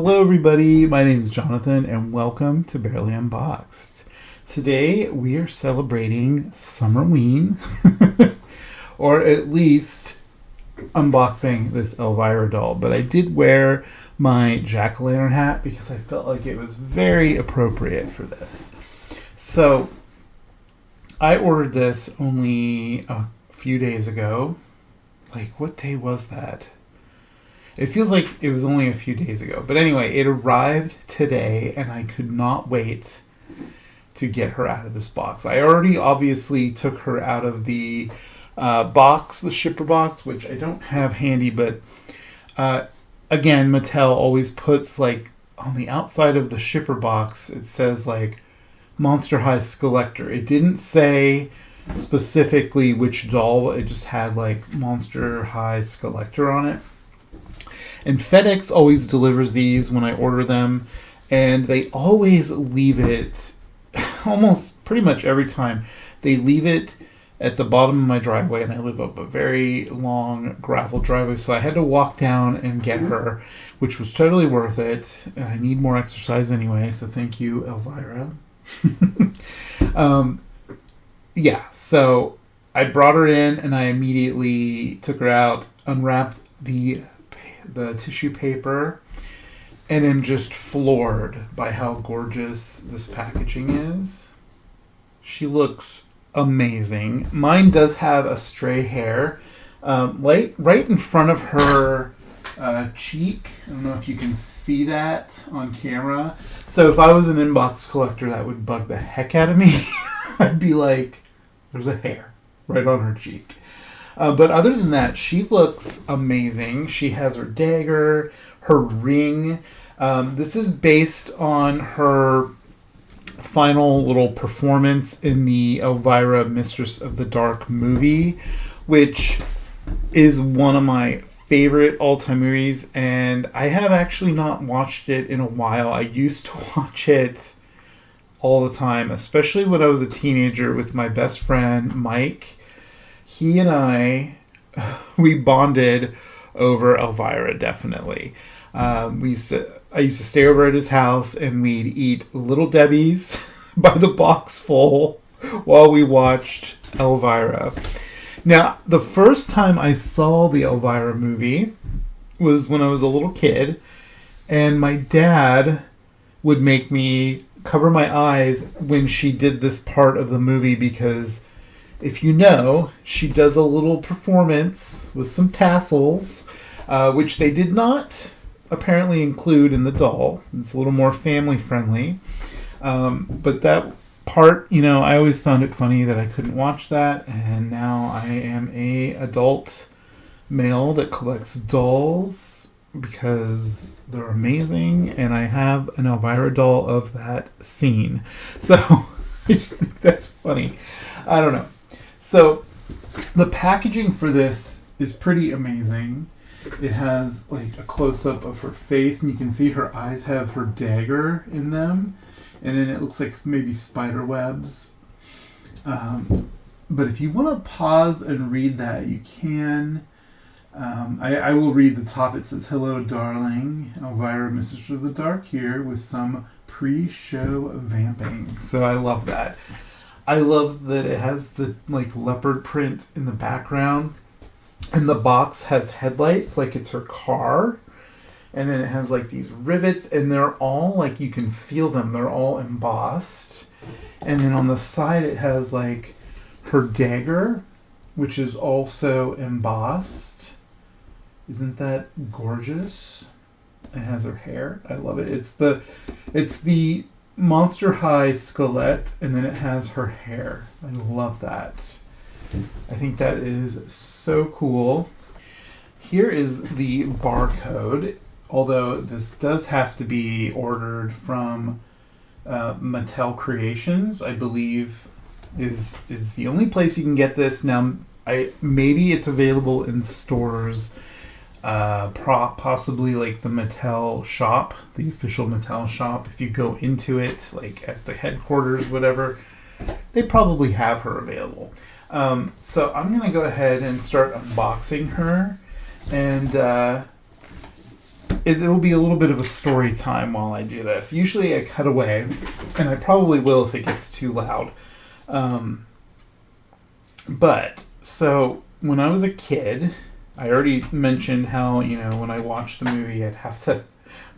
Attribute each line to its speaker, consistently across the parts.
Speaker 1: Hello everybody, my name is Jonathan and welcome to Barely Unboxed. Today we are celebrating Summerween, or at least unboxing this Elvira doll. But I did wear my jack-o'-lantern hat because I felt like it was very appropriate for this. So I ordered this only a few days ago. Like, what day was that? It feels like it was only a few days ago. But anyway, it arrived today, and I could not wait to get her out of this box. I already obviously took her out of the box, the shipper box, which I don't have handy. But again, Mattel always puts, like, on the outside of the shipper box, it says, like, Monster High Skullector. It didn't say specifically which doll. It just had, like, Monster High Skullector on it. And FedEx always delivers these when I order them, and they always leave it, almost pretty much every time, they leave it at the bottom of my driveway, and I live up a very long gravel driveway, so I had to walk down and get her, which was totally worth it, and I need more exercise anyway, so thank you, Elvira. Yeah, so I brought her in, and I immediately took her out, unwrapped the tissue paper, and am just floored by how gorgeous this packaging is. She looks amazing. Mine does have a stray hair right in front of her cheek. I don't know if you can see that on camera. So if I was an inbox collector, that would bug the heck out of me. I'd be like, there's a hair right on her cheek. But other than that, she looks amazing. She has her dagger, her ring. This is based on her final little performance in the Elvira Mistress of the Dark movie, which is one of my favorite all-time movies, and I have actually not watched it in a while. I used to watch it all the time, especially when I was a teenager with my best friend, Mike. He and we bonded over Elvira, definitely. I used to stay over at his house, and we'd eat Little Debbie's by the box full while we watched Elvira. Now, the first time I saw the Elvira movie was when I was a little kid, and my dad would make me cover my eyes when she did this part of the movie because, if you know, she does a little performance with some tassels, which they did not apparently include in the doll. It's a little more family friendly. But that part, I always found it funny that I couldn't watch that. And now I am a adult male that collects dolls because they're amazing. And I have an Elvira doll of that scene. So I just think that's funny. I don't know. So, the packaging for this is pretty amazing. It has like a close-up of her face, and you can see her eyes have her dagger in them, and then it looks like maybe spiderwebs. But if you want to pause and read that, you can. I will read the top. It says, "Hello, darling. Elvira, Mistress of the Dark here with some pre-show vamping." So I love that. I love that it has the leopard print in the background, and the box has headlights like it's her car, and then it has like these rivets, and they're all you can feel them. They're all embossed, and then on the side it has like her dagger, which is also embossed. Isn't that gorgeous? It has her hair. I love it. It's the Monster High Skullector, and then it has her hair. I love that. I think that is so cool. Here is the barcode, although this does have to be ordered from Mattel Creations, I believe is the only place you can get this. Now, maybe it's available in stores, possibly like the Mattel shop, the official Mattel shop. If you go into it, like at the headquarters, whatever, they probably have her available. So I'm going to go ahead and start unboxing her. And it'll be a little bit of a story time while I do this. Usually I cut away, and I probably will if it gets too loud. But, so, when I was a kid, I already mentioned how, when I watched the movie, I'd have to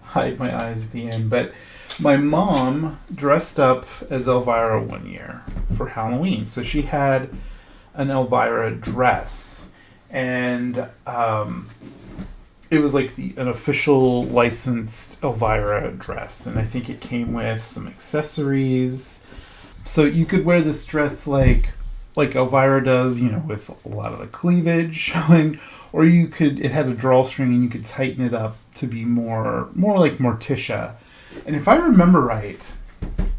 Speaker 1: hide my eyes at the end. But my mom dressed up as Elvira one year for Halloween. So she had an Elvira dress. And it was like an official licensed Elvira dress. And I think it came with some accessories. So you could wear this dress like Elvira does, with a lot of the cleavage showing, or it had a drawstring and you could tighten it up to be more like Morticia. And if I remember right,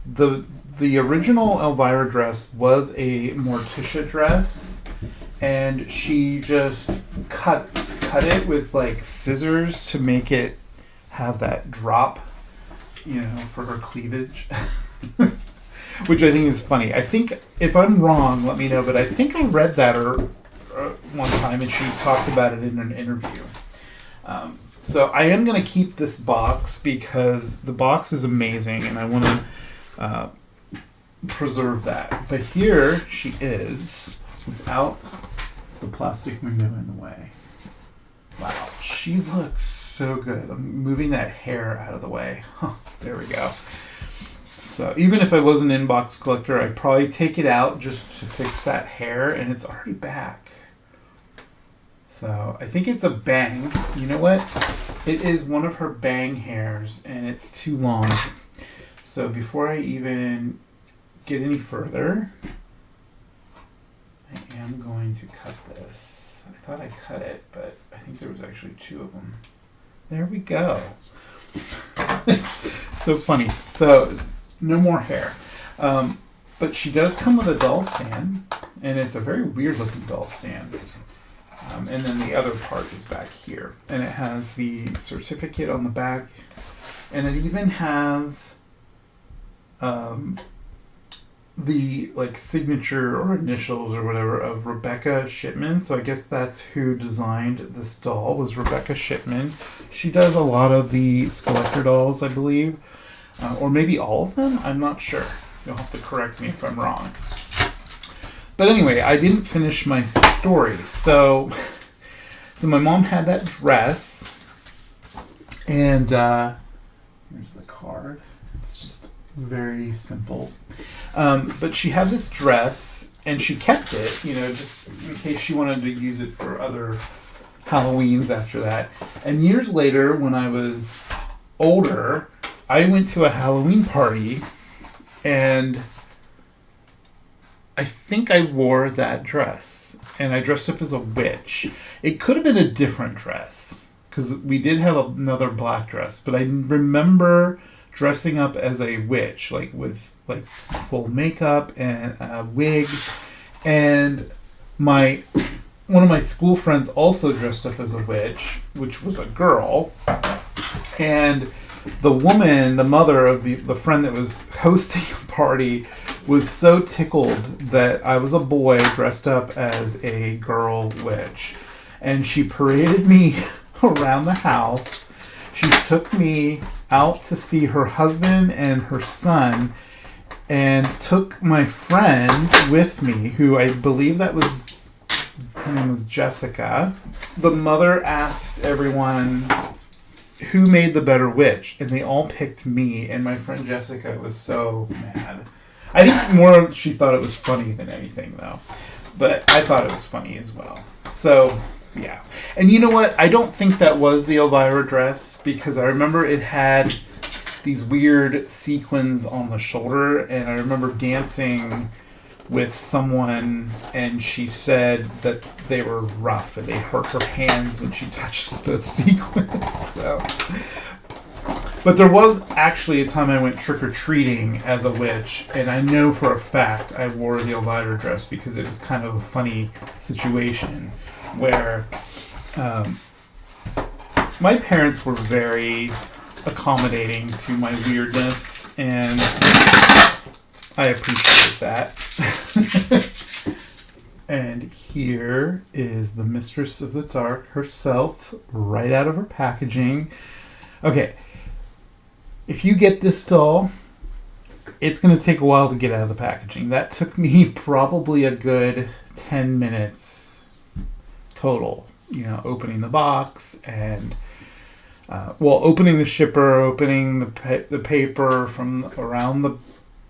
Speaker 1: the original Elvira dress was a Morticia dress, and she just cut it with like scissors to make it have that drop, for her cleavage. Which I think is funny. I think, if I'm wrong, let me know, but I think I read that one time and she talked about it in an interview. So I am going to keep this box because the box is amazing and I want to preserve that. But here she is without the plastic window in the way. Wow, she looks so good. I'm moving that hair out of the way. There we go. So even if I was an inbox collector, I'd probably take it out just to fix that hair, and it's already back. So I think it's a bang. You know what? It is one of her bang hairs, and it's too long. So before I even get any further, I am going to cut this. I thought I cut it, but I think there was actually two of them. There we go. So funny. So no more hair. But she does come with a doll stand, and it's a very weird looking doll stand. And then the other part is back here. And it has the certificate on the back, and it even has the signature or initials or whatever of Rebecca Shipman. So I guess that's who designed this doll, was Rebecca Shipman. She does a lot of the Skullector dolls, I believe. Or maybe all of them? I'm not sure. You'll have to correct me if I'm wrong. But anyway, I didn't finish my story. So my mom had that dress. And here's the card. It's just very simple. But she had this dress, and she kept it, just in case she wanted to use it for other Halloweens after that. And years later, when I was older, I went to a Halloween party, and I think I wore that dress, and I dressed up as a witch. It could have been a different dress, because we did have another black dress, but I remember dressing up as a witch, with full makeup and a wig, and one of my school friends also dressed up as a witch, which was a girl, and the woman, the mother of the friend that was hosting the party, was so tickled that I was a boy dressed up as a girl witch. And she paraded me around the house. She took me out to see her husband and her son, and took my friend with me, who I believe her name was Jessica. The mother asked everyone who made the better witch, and they all picked me, and my friend Jessica was so mad. I think more she thought it was funny than anything, though. But I thought it was funny as well. So, yeah. And you know what? I don't think that was the Elvira dress, because I remember it had these weird sequins on the shoulder, and I remember dancing with someone, and she said that they were rough and they hurt her hands when she touched the sequins. So, but there was actually a time I went trick-or-treating as a witch, and I know for a fact I wore the Elvira dress because it was kind of a funny situation where my parents were very accommodating to my weirdness, and I appreciate that. And here is the Mistress of the Dark herself, right out of her packaging. Okay, if you get this doll, it's going to take a while to get out of the packaging. That took me probably a good 10 minutes total. You know, opening the box and, opening the shipper, opening the paper from around the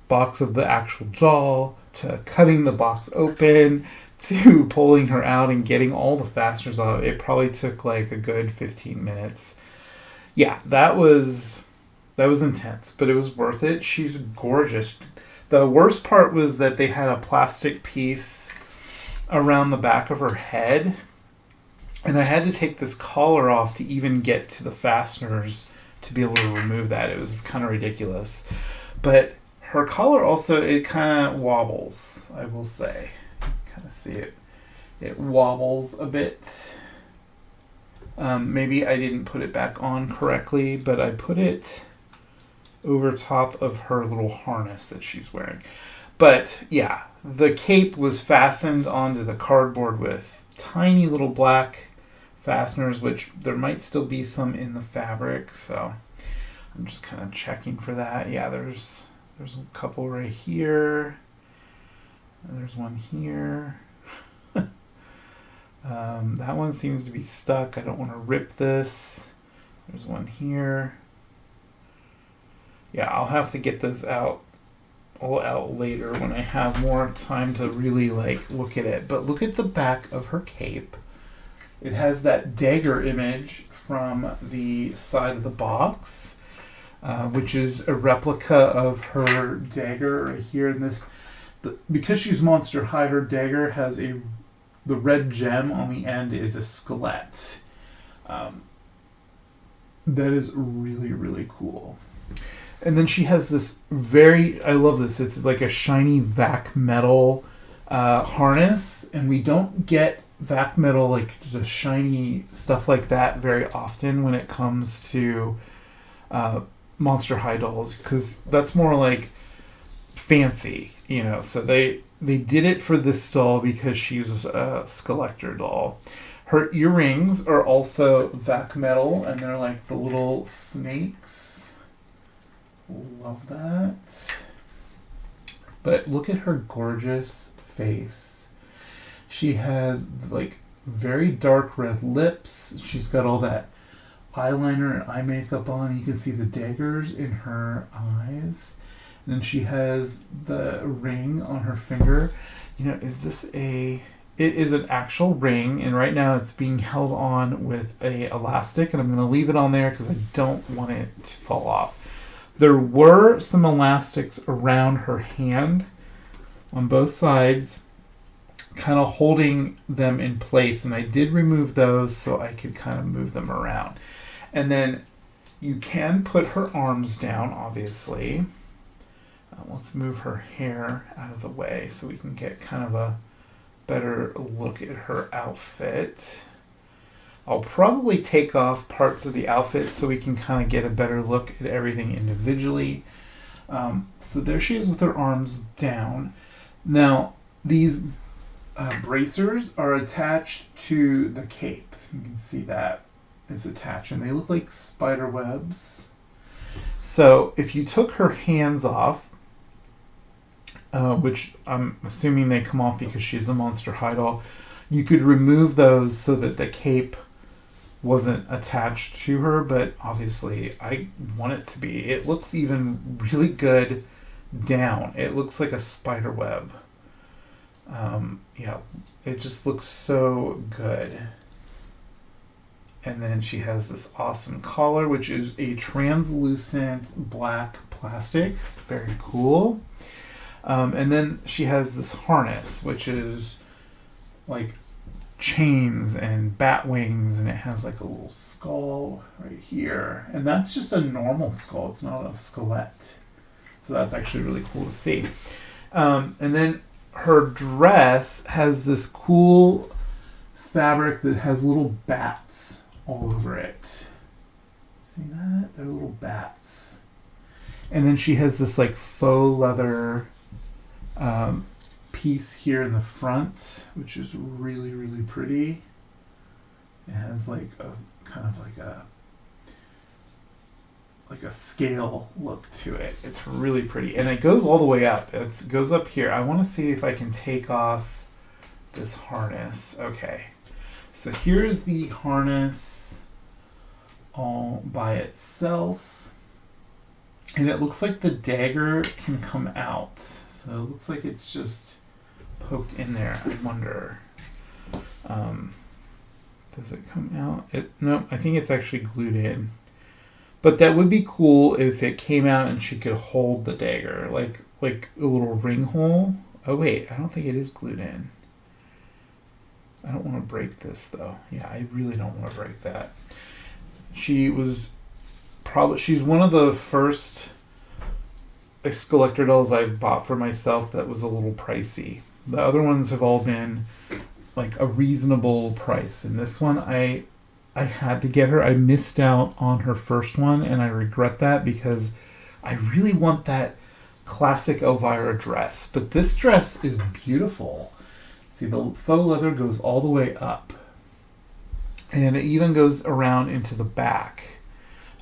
Speaker 1: box of the actual doll, to cutting the box open, to pulling her out and getting all the fasteners off. It probably took like a good 15 minutes. Yeah, that was intense, but it was worth it. She's gorgeous. The worst part was that they had a plastic piece around the back of her head, and I had to take this collar off to even get to the fasteners to be able to remove that. It was kind of ridiculous. But her collar also, it kind of wobbles, I will say. Kind of see it. It wobbles a bit. Maybe I didn't put it back on correctly, but I put it over top of her little harness that she's wearing. But yeah, the cape was fastened onto the cardboard with tiny little black fasteners, which there might still be some in the fabric, so I'm just kind of checking for that. Yeah, there's a couple right here. There's one here. That one seems to be stuck. I don't want to rip this. There's one here. Yeah, I'll have to get those out later when I have more time to really look at it. But look at the back of her cape. It has that dagger image from the side of the box, which is a replica of her dagger right here. And because she's Monster High, her dagger has the red gem on the end is a skelett. That is really, really cool. And then she has this I love this. It's like a shiny vac metal harness, and we don't get vac metal, like the shiny stuff like that, very often when it comes to Monster High dolls, because that's more like fancy, you know. So they did it for this doll because she's a Skullector doll. Her earrings are also vac metal, and they're like the little snakes. Love that. But look at her gorgeous face. She has very dark red lips. She's got all that eyeliner and eye makeup on. You can see the daggers in her eyes. And then she has the ring on her finger. You know, it is an actual ring, and right now it's being held on with a elastic, and I'm going to leave it on there because I don't want it to fall off. There were some elastics around her hand on both sides, kind of holding them in place, and I did remove those so I could kind of move them around. And then you can put her arms down, obviously. Let's move her hair out of the way so we can get kind of a better look at her outfit. I'll probably take off parts of the outfit so we can kind of get a better look at everything individually. So there she is with her arms down. Now, these bracers are attached to the cape. So you can see that is attached, and they look like spider webs. So if you took her hands off, which I'm assuming they come off because she's a Monster High doll, you could remove those so that the cape wasn't attached to her, but obviously I want it to be. It looks even really good down. It looks like a spider web. Yeah, it just looks so good. And then she has this awesome collar, which is a translucent black plastic. Very cool. And then she has this harness, which is like chains and bat wings, and it has like a little skull right here. And that's just a normal skull. It's not a skelett. So that's actually really cool to see. And then her dress has this cool fabric that has little bats all over it. See that? They're little bats. And then she has this like faux leather piece here in the front, which is really, really pretty. It has like a kind of like a scale look to it. It's really pretty. And it goes all the way up. It goes up here. I want to see if I can take off this harness. Okay. So here's the harness all by itself. And it looks like the dagger can come out. So it looks like it's just poked in there. I wonder. Does it come out? No, I think it's actually glued in. But that would be cool if it came out and she could hold the dagger, like a little ring hole. Oh wait, I don't think it is glued in. I don't want to break this though. Yeah, I really don't want to break that. She's one of the first Skullector dolls I've bought for myself that was a little pricey. The other ones have all been like a reasonable price, and this one I had to get her. I missed out on her first one, and I regret that because I really want that classic Elvira dress. But this dress is beautiful. See, the faux leather goes all the way up, and it even goes around into the back.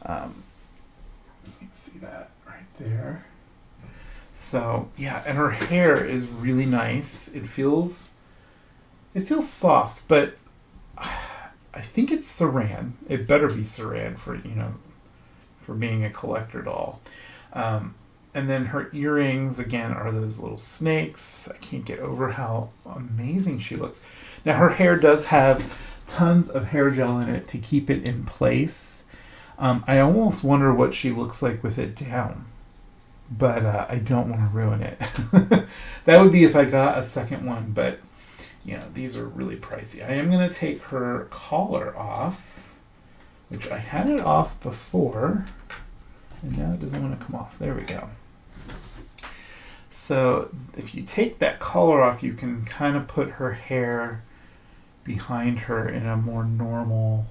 Speaker 1: You can see that right there. So yeah, and her hair is really nice. It feels soft, but I think it's saran. It better be saran for being a collector doll. And then her earrings, again, are those little snakes. I can't get over how amazing she looks. Now, her hair does have tons of hair gel in it to keep it in place. I almost wonder what she looks like with it down. But I don't want to ruin it. That would be if I got a second one, but these are really pricey. I am going to take her collar off, which I had it off before, and now it doesn't want to come off. There we go. So if you take that collar off, you can kind of put her hair behind her in a more normal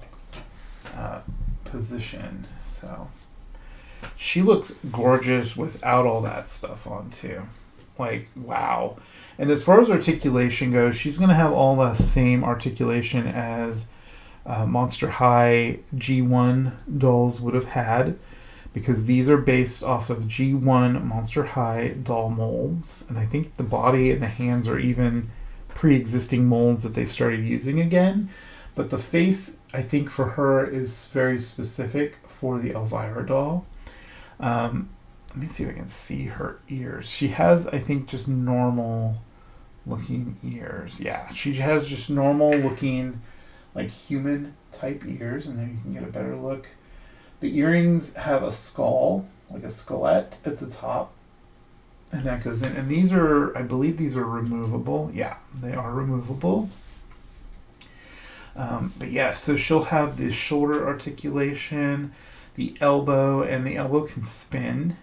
Speaker 1: position. So she looks gorgeous without all that stuff on too. Like, wow. And as far as articulation goes, she's going to have all the same articulation as Monster High G1 dolls would have had, because these are based off of G1 Monster High doll molds. And I think the body and the hands are even pre-existing molds that they started using again. But the face, I think, for her is very specific for the Elvira doll. Let me see if I can see her ears. She has, I think, just normal looking ears. Yeah, she has just normal looking, like human type ears, and then you can get a better look. The earrings have a skull, like a skullet at the top, and that goes in. And these are, I believe these are removable. Yeah, they are removable. But yeah, so she'll have the shoulder articulation, the elbow, and the elbow can spin.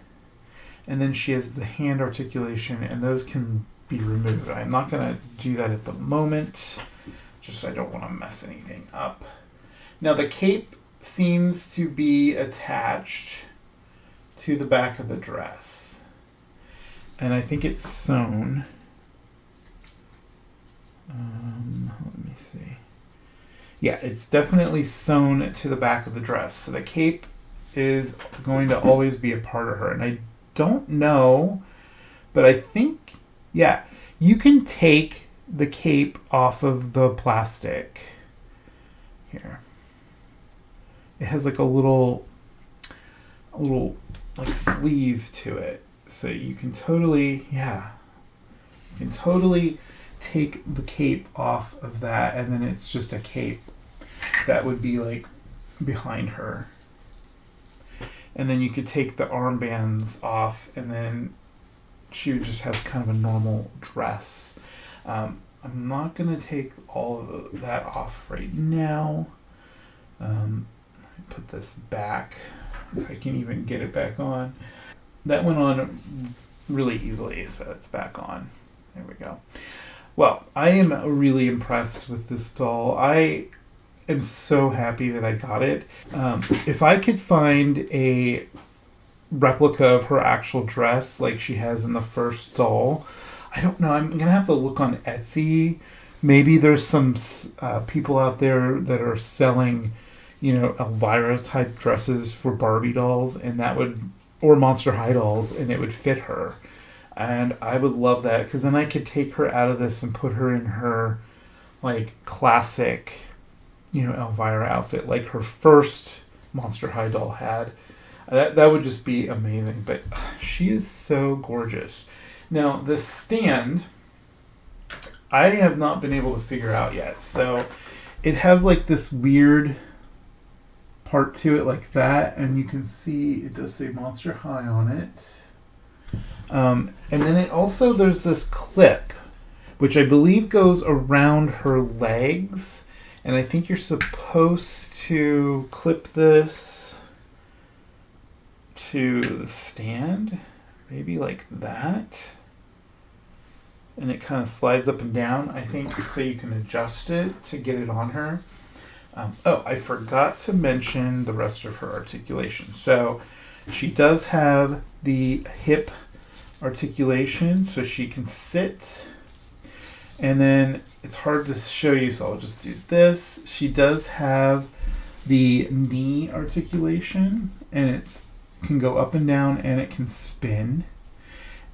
Speaker 1: And then she has the hand articulation, and those can be removed. I'm not going to do that at the moment, just I don't want to mess anything up. Now the cape seems to be attached to the back of the dress, and I think it's sewn. Let me see. Yeah, it's definitely sewn to the back of the dress. So the cape is going to always be a part of her. And I don't know, but I think, yeah, you can take the cape off of the plastic. Here. It has like a little like sleeve to it. So you can totally, take the cape off of that, and then it's just a cape that would be like behind her. And then you could take the armbands off, and then she would just have kind of a normal dress. I'm not going to take all of that off right now. Let me put this back, if I can even get it back on. That went on really easily, so it's back on. There we go. Well, I am really impressed with this doll. I am so happy that I got it. If I could find a replica of her actual dress like she has in the first doll, I don't know. I'm gonna have to look on Etsy. Maybe there's some people out there that are selling, Elvira type dresses for Barbie dolls, and that would, or Monster High dolls, and it would fit her. And I would love that because then I could take her out of this and put her in her like classic, Elvira outfit, like her first Monster High doll had. That would just be amazing. But she is so gorgeous. Now, the stand, I have not been able to figure out yet. So it has like this weird part to it like that. And you can see it does say Monster High on it. And then it also, there's this clip, which I believe goes around her legs. And I think you're supposed to clip this to the stand. Maybe like that. And it kind of slides up and down, I think, so you can adjust it to get it on her. I forgot to mention the rest of her articulation. So she does have the hip articulation, so she can sit. And then it's hard to show you, so I'll just do this. She does have the knee articulation, and it can go up and down, and it can spin.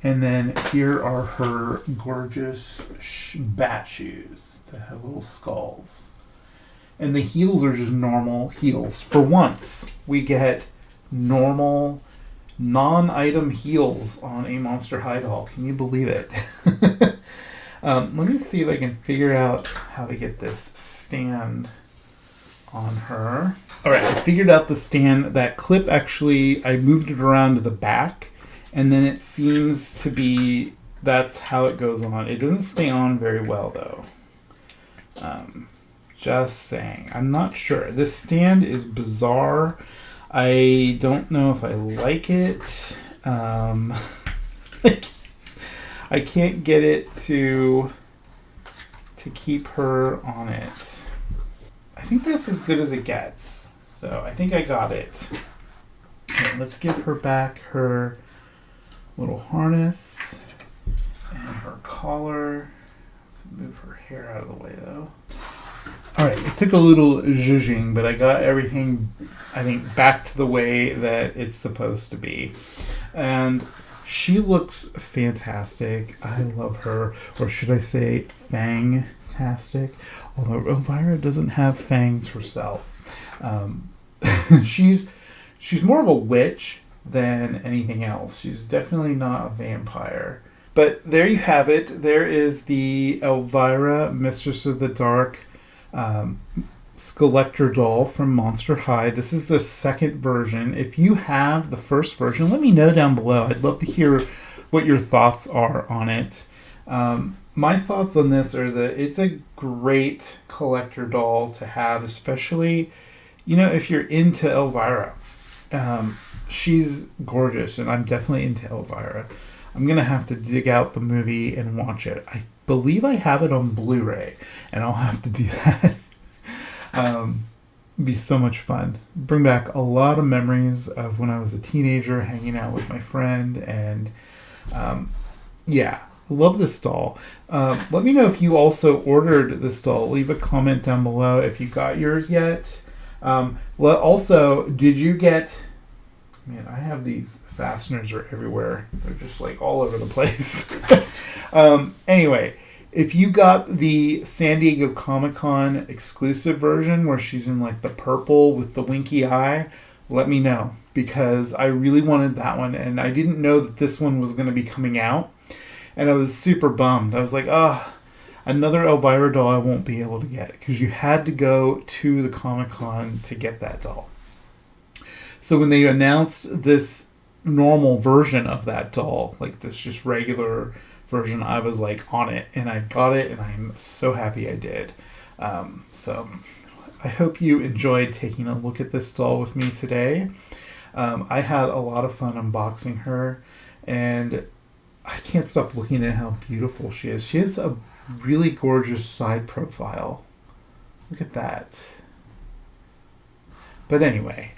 Speaker 1: And then here are her gorgeous bat shoes that have little skulls. And the heels are just normal heels. For once, we get normal, non-item heels on a Monster High doll. Can you believe it? Let me see if I can figure out how to get this stand on her. All right, I figured out the stand. That clip, actually, I moved it around to the back. And then it seems to be, that's how it goes on. It doesn't stay on very well, though. Just saying. I'm not sure. This stand is bizarre. I don't know if I like it. I can't get it to keep her on it. I think that's as good as it gets. So I think I got it. Okay, let's give her back her little harness and her collar. Move her hair out of the way, though. Alright, it took a little zhuzhing, but I got everything, I think, back to the way that it's supposed to be. And she looks fantastic. I love her. Or should I say fang-tastic? Although Elvira doesn't have fangs herself. She's more of a witch than anything else. She's definitely not a vampire. But there you have it. There is the Elvira, Mistress of the Dark Skullector doll from Monster High. This is the second version. If you have the first version, let me know down below. I'd love to hear what your thoughts are on it. My thoughts on this are that it's a great collector doll to have, especially, if you're into Elvira. She's gorgeous, and I'm definitely into Elvira. I'm going to have to dig out the movie and watch it. I believe I have it on Blu-ray, and I'll have to do that. It'd be so much fun. Bring back a lot of memories of when I was a teenager, hanging out with my friend, and love this doll. Let me know if you also ordered this doll. Leave a comment down below if you got yours yet. Also, did you get... Man, I have these fasteners are everywhere. They're just like all over the place. Anyway, if you got the San Diego Comic-Con exclusive version where she's in like the purple with the winky eye, let me know, because I really wanted that one, and I didn't know that this one was going to be coming out, and I was super bummed. I was like, another Elvira doll I won't be able to get, because you had to go to the Comic-Con to get that doll. So when they announced this normal version of that doll, like this just regular version, I was like on it, and I got it, and I'm so happy I did. So I hope you enjoyed taking a look at this doll with me today. I had a lot of fun unboxing her, and I can't stop looking at how beautiful she is. She has a really gorgeous side profile. Look at that. But anyway,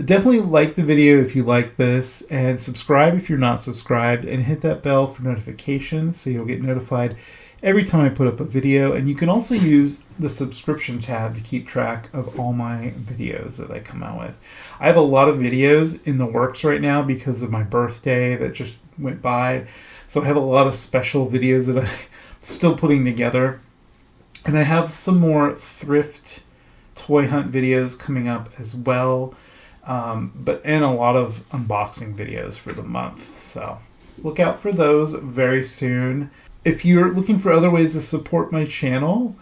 Speaker 1: Definitely like the video if you like this, and subscribe if you're not subscribed, and hit that bell for notifications so you'll get notified every time I put up a video. And you can also use the subscription tab to keep track of all my videos that I come out with. I have a lot of videos in the works right now because of my birthday that just went by. So I have a lot of special videos that I'm still putting together. And I have some more thrift toy hunt videos coming up as well. And a lot of unboxing videos for the month. So look out for those very soon. If you're looking for other ways to support my channel,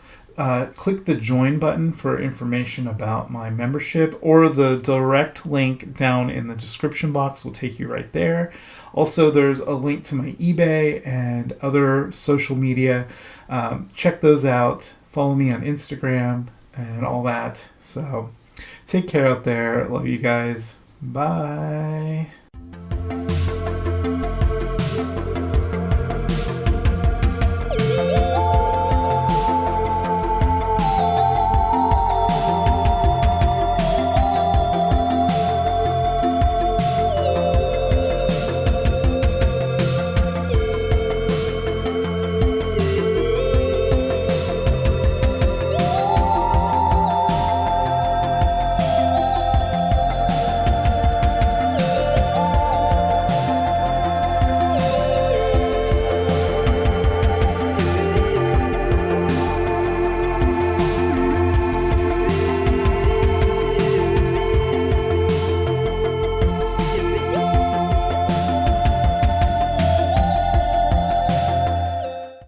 Speaker 1: click the join button for information about my membership, or the direct link down in the description box will take you right there. Also, there's a link to my eBay and other social media. Check those out. Follow me on Instagram and all that. So take care out there. Love you guys. Bye.